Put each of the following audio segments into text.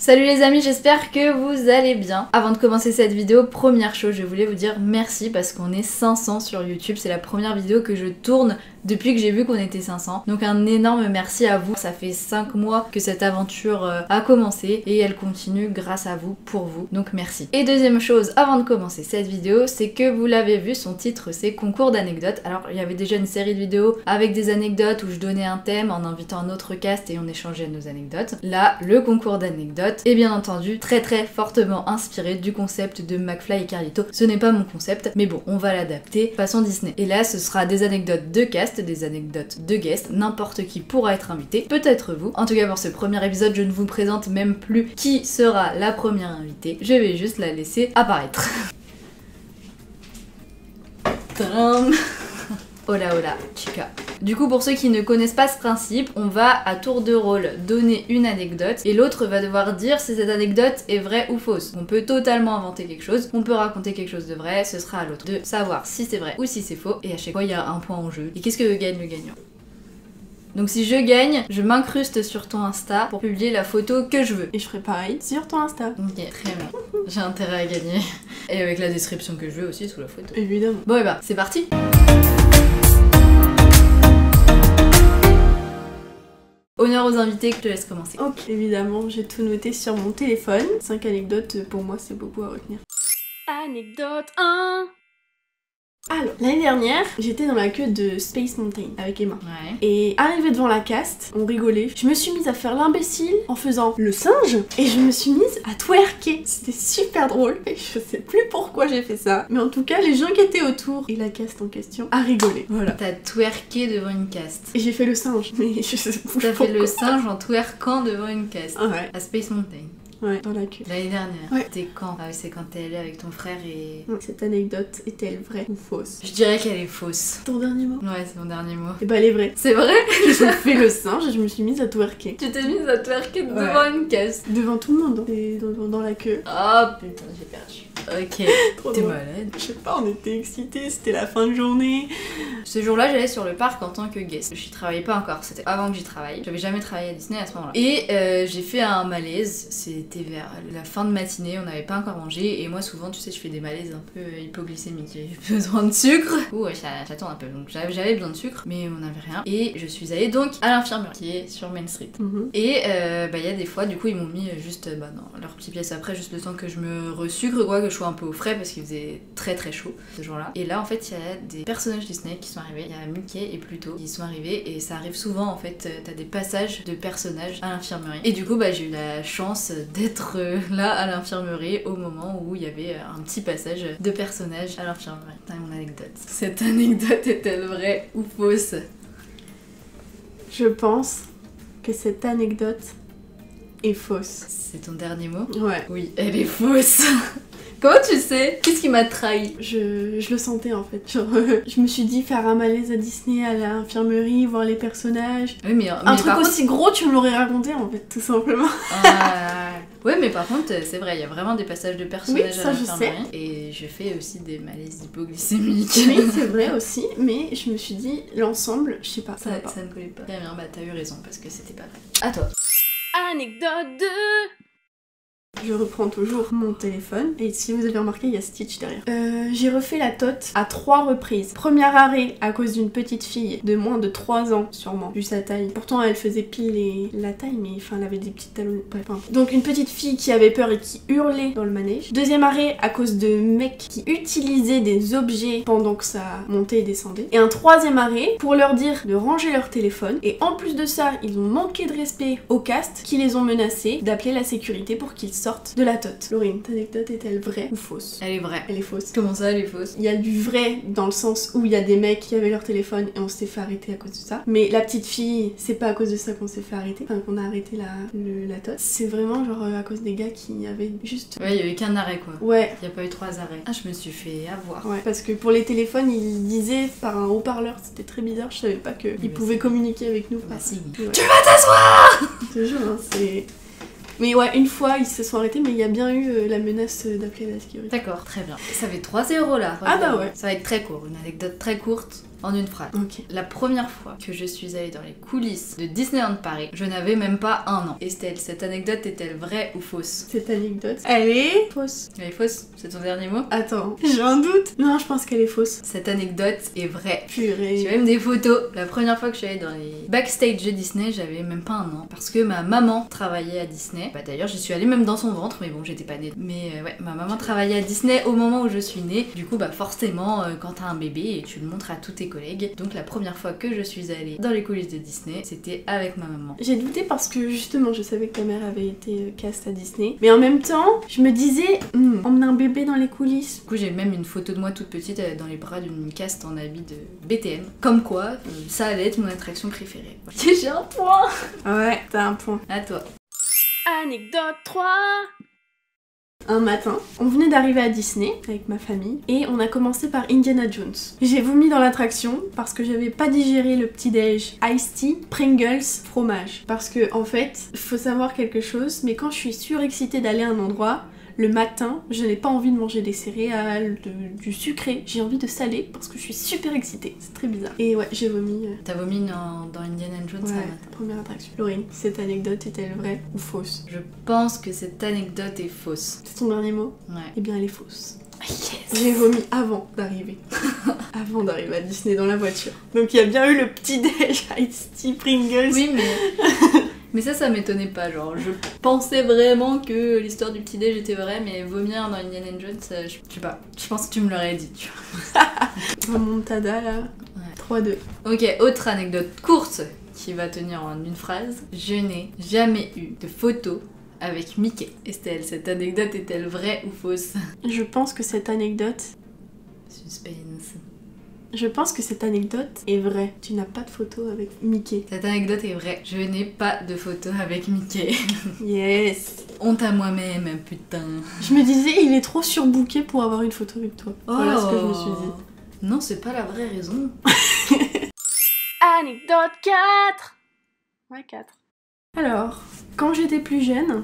Salut les amis, j'espère que vous allez bien. Avant de commencer cette vidéo, première chose, je voulais vous dire merci parce qu'on est 500 sur YouTube. C'est la première vidéo que je tourne depuis que j'ai vu qu'on était 500. Donc un énorme merci à vous. Ça fait 5 mois que cette aventure a commencé et elle continue grâce à vous, pour vous. Donc merci. Et deuxième chose, avant de commencer cette vidéo, c'est que vous l'avez vu, son titre c'est concours d'anecdotes. Alors il y avait déjà une série de vidéos avec des anecdotes où je donnais un thème en invitant un autre cast et on échangeait nos anecdotes. Là, le concours d'anecdotes est bien entendu très fortement inspiré du concept de McFly et Carlito. Ce n'est pas mon concept, mais bon, on va l'adapter façon Disney. Et là, ce sera des anecdotes de cast, des anecdotes de guest, n'importe qui pourra être invité, peut-être vous. En tout cas, pour ce premier épisode, je ne vous présente même plus qui sera la première invitée. Je vais juste la laisser apparaître. Tadam. Hola hola, chica. Du coup, pour ceux qui ne connaissent pas ce principe, on va à tour de rôle donner une anecdote et l'autre va devoir dire si cette anecdote est vraie ou fausse. On peut totalement inventer quelque chose, on peut raconter quelque chose de vrai, ce sera à l'autre de savoir si c'est vrai ou si c'est faux. Et à chaque fois, il y a un point en jeu. Et qu'est-ce que gagne le gagnant? Donc si je gagne, je m'incruste sur ton Insta pour publier la photo que je veux. Et je ferai pareil sur ton Insta. Ok, très bien. J'ai intérêt à gagner. Et avec la description que je veux aussi sous la photo. Évidemment. Bon et bah, c'est parti. Honneur aux invités, je te laisse commencer. Ok, évidemment, j'ai tout noté sur mon téléphone. 5 anecdotes, pour moi, c'est beaucoup à retenir. Anecdote 1. Alors, l'année dernière, j'étais dans la queue de Space Mountain avec Emma. Ouais. Et arrivé devant la cast, on rigolait. Je me suis mise à faire l'imbécile en faisant le singe et je me suis mise à twerker. C'était super drôle et je sais plus pourquoi j'ai fait ça. Mais en tout cas, les gens qui étaient autour et la cast en question a rigolé. Voilà. T'as twerké devant une cast. Et j'ai fait le singe, mais je sais pas pourquoi. T'as fait le singe en twerkant devant une cast. Ouais. À Space Mountain. Ouais, dans la queue. L'année dernière. Ouais. C'était quand? Ah oui, c'est quand t'es allée avec ton frère et... Cette anecdote est-elle vraie ou fausse? Je dirais qu'elle est fausse. Ton dernier mot? Ouais, c'est mon dernier mot. Et bah elle est vraie. C'est vrai? J'ai fait le singe et je me suis mise à twerker. Tu t'es mise à twerker devant une cast. Devant tout le monde, hein. Et dans la queue. Oh putain, j'ai perdu. Ok. Trop T'es drôle. malade. Je sais pas, on était excités, c'était la fin de journée. Ce jour-là, j'allais sur le parc en tant que guest. J'y travaillais pas encore, c'était avant que j'y travaille. J'avais jamais travaillé à Disney à ce moment-là. Et j'ai fait un malaise, c'était vers la fin de matinée, on n'avait pas encore mangé. Et moi, souvent, tu sais, je fais des malaises un peu hypoglycémiques. J'ai besoin de sucre. Ouh, ouais, ça tourne un peu. Donc j'avais besoin de sucre, mais on n'avait rien. Et je suis allée donc à l'infirmerie qui est sur Main Street. Et il y a des fois, du coup, ils m'ont mis juste dans leur petite pièce après, juste le temps que je me resucre, quoi, que je sois un peu au frais parce qu'il faisait très chaud ce jour-là. Et là, en fait, il y a des personnages Disney qui sont arrivés. Il y a Mickey et Pluto qui sont arrivés et ça arrive souvent, en fait, t'as des passages de personnages à l'infirmerie. Et du coup, j'ai eu la chance d'être là à l'infirmerie au moment où il y avait un petit passage de personnages à l'infirmerie. C'est mon anecdote. Cette anecdote est-elle vraie ou fausse? Je pense que cette anecdote est fausse. C'est ton dernier mot? Ouais. Oui, elle est fausse. Comment tu sais? Qu'est-ce qui m'a trahi? Je le sentais en fait. Genre, je me suis dit faire un malaise à Disney, à l'infirmerie, voir les personnages. Oui, mais un truc aussi gros, tu me l'aurais raconté en fait, tout simplement. Ouais, mais par contre, c'est vrai, il y a vraiment des passages de personnages oui, ça, à l'infirmerie. Et je fais aussi des malaises hypoglycémiques. Oui, c'est vrai aussi, mais je me suis dit, l'ensemble, je sais pas, ça va pas. Ça ne collait pas. Très bien, t'as eu raison, parce que c'était pas vrai. À toi. Anecdote 2. Je reprends toujours mon téléphone et si vous avez remarqué il y a Stitch derrière. J'ai refait la tote à 3 reprises. Premier arrêt à cause d'une petite fille de moins de 3 ans sûrement, vu sa taille. Pourtant elle faisait pile la taille mais enfin elle avait des petites talons. Bref. Donc une petite fille qui avait peur et qui hurlait dans le manège. Deuxième arrêt à cause de mecs qui utilisaient des objets pendant que ça montait et descendait. Et un troisième arrêt pour leur dire de ranger leur téléphone. Et en plus de ça ils ont manqué de respect au cast qui les ont menacés d'appeler la sécurité pour qu'ils sortent de la tote. Laurine, ta anecdote est-elle vraie ou fausse? Elle est vraie. Elle est fausse. Comment ça, elle est fausse? Il y a du vrai dans le sens où il y a des mecs qui avaient leur téléphone et on s'était fait arrêter à cause de ça. Mais la petite fille, c'est pas à cause de ça qu'on s'est fait arrêter. Enfin, qu'on a arrêté la tote. C'est vraiment genre à cause des gars qui avaient juste... Ouais, il y a eu qu'un arrêt quoi. Ouais. Il y a pas eu 3 arrêts. Ah, je me suis fait avoir. Ouais. Parce que pour les téléphones, ils disaient par un haut-parleur, c'était très bizarre, je savais pas qu'ils pouvaient communiquer avec nous. Bah si. Ouais. Tu vas t'asseoir! Je te jure, hein, c'est... Mais ouais, une fois ils se sont arrêtés, mais il y a bien eu la menace d'appeler la sécurité. D'accord, très bien. Ça fait 3-0 là. 3-0. Ah bah ouais. Ça va être très court, une anecdote très courte. en une phrase. Ok. La première fois que je suis allée dans les coulisses de Disneyland Paris, je n'avais même pas 1 an. Estelle, cette anecdote est-elle vraie ou fausse? Cette anecdote, elle est fausse. Elle est fausse? C'est ton dernier mot? Attends, j'ai un doute. Non, je pense qu'elle est fausse. Cette anecdote est vraie. Purée. J'ai même des photos. La première fois que je suis allée dans les backstage de Disney, j'avais même pas 1 an. Parce que ma maman travaillait à Disney. Bah d'ailleurs, j'y suis allée même dans son ventre, mais bon, j'étais pas née. Mais ouais, ma maman travaillait à Disney au moment où je suis née. Du coup, bah forcément, quand t'as un bébé, tu le montres à tous tes collègues. Donc la première fois que je suis allée dans les coulisses de Disney, c'était avec ma maman. J'ai douté parce que justement, je savais que ta mère avait été cast à Disney. Mais en même temps, je me disais, emmener un bébé dans les coulisses. Du coup, j'ai même une photo de moi toute petite dans les bras d'une cast en habit de BTM. Comme quoi, ça allait être mon attraction préférée. J'ai un point! Ouais, t'as un point. À toi. Anecdote 3. Un matin, on venait d'arriver à Disney avec ma famille et on a commencé par Indiana Jones. J'ai vomi dans l'attraction parce que j'avais pas digéré le petit-déj Iced Tea, Pringles, fromage. Parce que en fait, faut savoir quelque chose, mais quand je suis surexcitée d'aller à un endroit, le matin, je n'ai pas envie de manger des céréales, du sucré, j'ai envie de salé parce que je suis super excitée. C'est très bizarre. Et ouais, j'ai vomi. T'as vomi dans Indiana Jones Ouais, ça matin. première attraction. Laurine, cette anecdote est-elle vraie ou fausse? Je pense que cette anecdote est fausse. C'est ton dernier mot? Ouais. Eh bien, elle est fausse. Yes. J'ai vomi avant d'arriver. Avant d'arriver à Disney dans la voiture. Donc il y a bien eu le petit déj Iced Tea Pringles. Oui, mais ça m'étonnait pas. Genre, je pensais vraiment que l'histoire du petit-déj était vraie, mais vomir dans Indiana Jones, je sais pas. Je pense que tu me l'aurais dit, tu vois. Un montada là. Ouais. 3-2. Ok, autre anecdote courte qui va tenir en une phrase. Je n'ai jamais eu de photo avec Mickey. Estelle, cette anecdote est-elle vraie ou fausse? Je pense que cette anecdote... Suspense. Je pense que cette anecdote est vraie. Tu n'as pas de photo avec Mickey. Cette anecdote est vraie. Je n'ai pas de photo avec Mickey. Yes. Honte à moi-même, putain. Je me disais, il est trop surbooké pour avoir une photo avec toi. Voilà ce que je me suis dit. Non, c'est pas la vraie raison. Anecdote 4. Ouais, 4. Alors, quand j'étais plus jeune,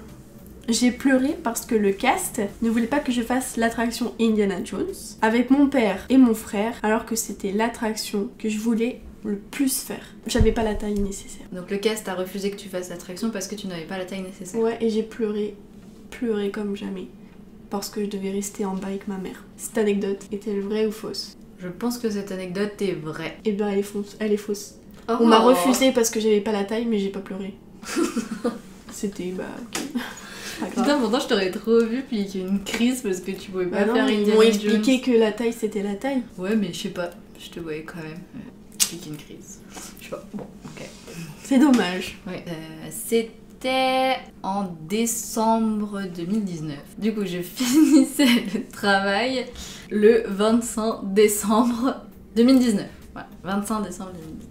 j'ai pleuré parce que le cast ne voulait pas que je fasse l'attraction Indiana Jones avec mon père et mon frère, alors que c'était l'attraction que je voulais le plus faire. J'avais pas la taille nécessaire. Donc le cast a refusé que tu fasses l'attraction parce que tu n'avais pas la taille nécessaire. Ouais, et j'ai pleuré comme jamais, parce que je devais rester en bas avec ma mère. Cette anecdote est-elle vraie ou fausse? Je pense que cette anecdote est vraie. Eh bien, elle est fausse. Oh. On m'a refusé parce que j'avais pas la taille, mais j'ai pas pleuré. C'était, bah, ok. Pas grave. Putain, pourtant je t'aurais trop vu puis qu'il y a une crise parce que tu pouvais pas Bah non, faire ils Indiana m'ont Jones. expliqué que la taille c'était la taille. Ouais, mais je sais pas, je te voyais quand même expliquer une crise. Je sais pas, bon, ok. C'est dommage. Ouais. C'était en décembre 2019. Du coup, je finissais le travail le 25 décembre 2019. Ouais, 25 décembre 2019.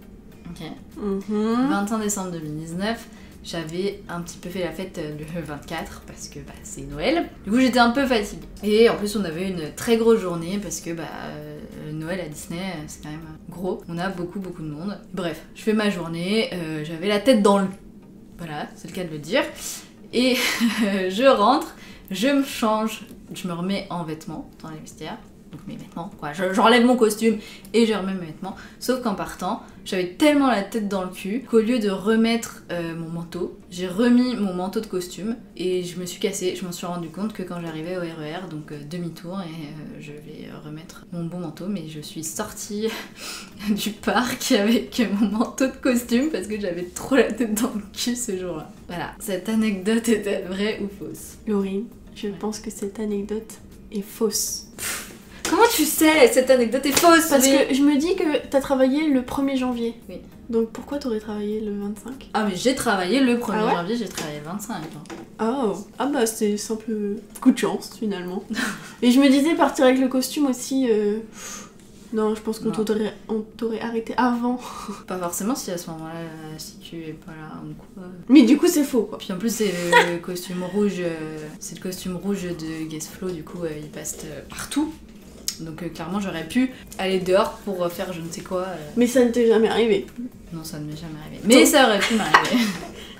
Ok. 25 décembre 2019. J'avais un petit peu fait la fête le 24 parce que bah, c'est Noël. Du coup j'étais un peu fatiguée. Et en plus on avait une très grosse journée parce que bah, Noël à Disney c'est quand même gros. On a beaucoup de monde. Bref, je fais ma journée, j'avais la tête dans le... Voilà, c'est le cas de le dire. Et je rentre, je me change, je me remets en vêtements dans les vestiaires. Donc mes vêtements, quoi. J'enlève mon costume et je remets mes vêtements. Sauf qu'en partant, j'avais tellement la tête dans le cul qu'au lieu de remettre mon manteau, j'ai remis mon manteau de costume et je me suis cassée. Je m'en suis rendu compte que quand j'arrivais au RER, donc demi-tour, et je vais remettre mon bon manteau, mais je suis sortie du parc avec mon manteau de costume parce que j'avais trop la tête dans le cul ce jour-là. Voilà, cette anecdote est-elle vraie ou fausse? Laurine, je pense que cette anecdote est fausse. Comment tu sais? Cette anecdote est fausse. Parce que je me dis que t'as travaillé le 1er janvier. Oui. Donc pourquoi t'aurais travaillé le 25? Ah mais j'ai travaillé le 1er Ah ouais janvier, j'ai travaillé le 25. Oh, ah bah c'est simple coup de chance finalement. Et je me disais partir avec le costume aussi... Non, je pense qu'on t'aurait arrêté avant. Pas forcément si à ce moment-là, si tu es pas là ou quoi. Mais du coup c'est faux quoi. Puis en plus c'est le costume rouge, c'est le costume rouge de Guest Flow, du coup il passe partout. Donc clairement j'aurais pu aller dehors pour faire je ne sais quoi. Mais ça ne t'est jamais arrivé. Non, ça ne m'est jamais arrivé. Mais ça aurait pu m'arriver.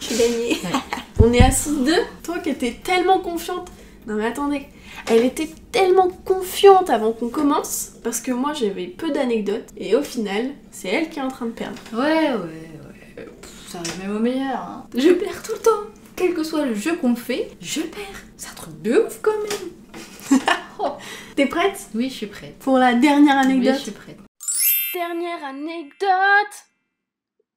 J'ai gagné. Ouais. On est à 6-2. Toi qui étais tellement confiante Non mais attendez, elle était tellement confiante avant qu'on commence, parce que moi j'avais peu d'anecdotes, et au final, c'est elle qui est en train de perdre. Ouais. Ça arrive même au meilleur. Hein. Je perds tout le temps. Quel que soit le jeu qu'on fait, je perds. C'est un truc de ouf quand même. Oh. T'es prête? Oui, je suis prête. Pour la dernière anecdote? Oui, je suis prête. Dernière anecdote!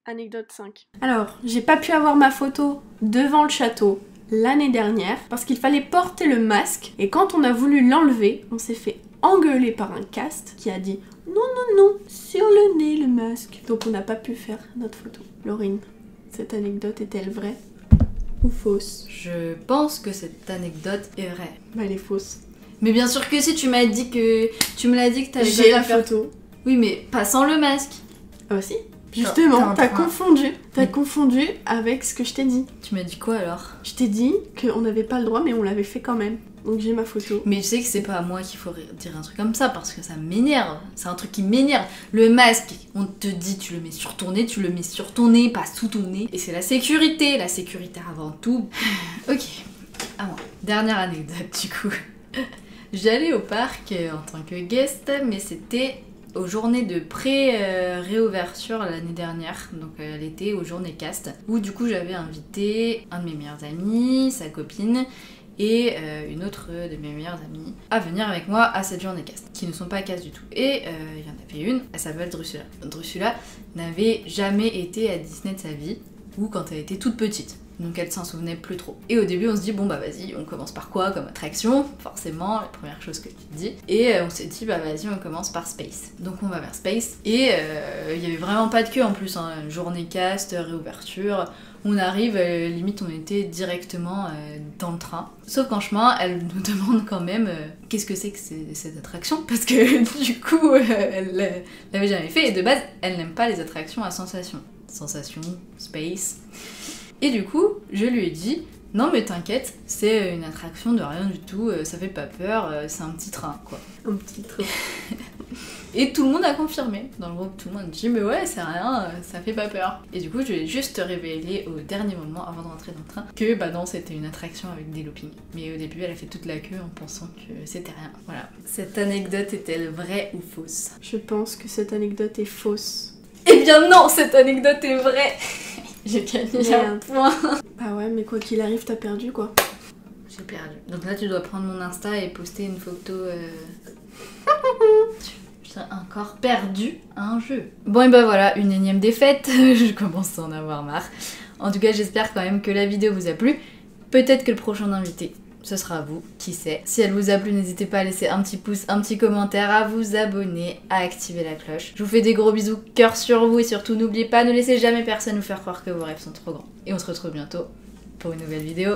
Anecdote 5. Alors, j'ai pas pu avoir ma photo devant le château l'année dernière parce qu'il fallait porter le masque et quand on a voulu l'enlever, on s'est fait engueuler par un cast qui a dit non, sur le nez le masque. Donc on n'a pas pu faire notre photo. Laurine, cette anecdote est-elle vraie ou fausse? Je pense que cette anecdote est vraie. Bah elle est fausse. Mais bien sûr que si, tu me l'as dit que t'allais J'ai pas la faire. photo. Oui, mais pas sans le masque. Ah si. Justement, t'as confondu. T'as Mais- confondu avec ce que je t'ai dit. Tu m'as dit quoi alors? Je t'ai dit qu'on n'avait pas le droit, mais on l'avait fait quand même. Donc j'ai ma photo. Mais tu sais que c'est pas à moi qu'il faut dire un truc comme ça parce que ça m'énerve. C'est un truc qui m'énerve. Le masque, on te dit tu le mets sur ton nez, tu le mets sur ton nez, pas sous ton nez. Et c'est la sécurité avant tout. Ok, à moi. Dernière anecdote du coup. J'allais au parc en tant que guest, mais c'était aux journées de pré-réouverture l'année dernière, donc l'été, aux journées cast, où du coup j'avais invité un de mes meilleurs amis, sa copine, et une autre de mes meilleures amies à venir avec moi à cette journée cast, qui ne sont pas cast du tout. Et il y en avait une, elle s'appelle Drusilla. Drusilla n'avait jamais été à Disney de sa vie, ou quand elle était toute petite. Donc elle s'en souvenait plus trop. Et au début on se dit bon bah vas-y, on commence par quoi comme attraction? Forcément, la première chose que tu te dis. Et on s'est dit bah vas-y, on commence par Space. Donc on va vers Space. Et il y avait vraiment pas de queue en plus, hein. Journée cast, réouverture. On arrive, limite on était directement dans le train. Sauf qu'en chemin, elle nous demande quand même qu'est-ce que c'est que cette attraction? Parce que du coup, elle l'avait jamais fait. Et de base, elle n'aime pas les attractions à sensation. Sensation, Space... Et du coup, je lui ai dit non mais t'inquiète, c'est une attraction de rien du tout, ça fait pas peur, c'est un petit train quoi. Un petit train. Et tout le monde a confirmé. Dans le groupe, tout le monde dit mais ouais, c'est rien, ça fait pas peur. Et du coup, je lui ai juste révélé au dernier moment, avant de rentrer dans le train, que bah non, c'était une attraction avec des loopings. Mais au début, elle a fait toute la queue en pensant que c'était rien. Voilà. Cette anecdote est-elle vraie ou fausse? Je pense que cette anecdote est fausse. Eh bien non, cette anecdote est vraie. J'ai gagné un point. Bah ouais, mais quoi qu'il arrive, t'as perdu quoi. J'ai perdu. Donc là, tu dois prendre mon Insta et poster une photo. J'ai encore perdu un jeu. Bon, et bah voilà, une énième défaite. Je commence à en avoir marre. En tout cas, j'espère quand même que la vidéo vous a plu. Peut-être que le prochain invité, ce sera vous, qui sait. Si elle vous a plu, n'hésitez pas à laisser un petit pouce, un petit commentaire, à vous abonner, à activer la cloche. Je vous fais des gros bisous, cœur sur vous et surtout n'oubliez pas, ne laissez jamais personne vous faire croire que vos rêves sont trop grands. Et on se retrouve bientôt pour une nouvelle vidéo.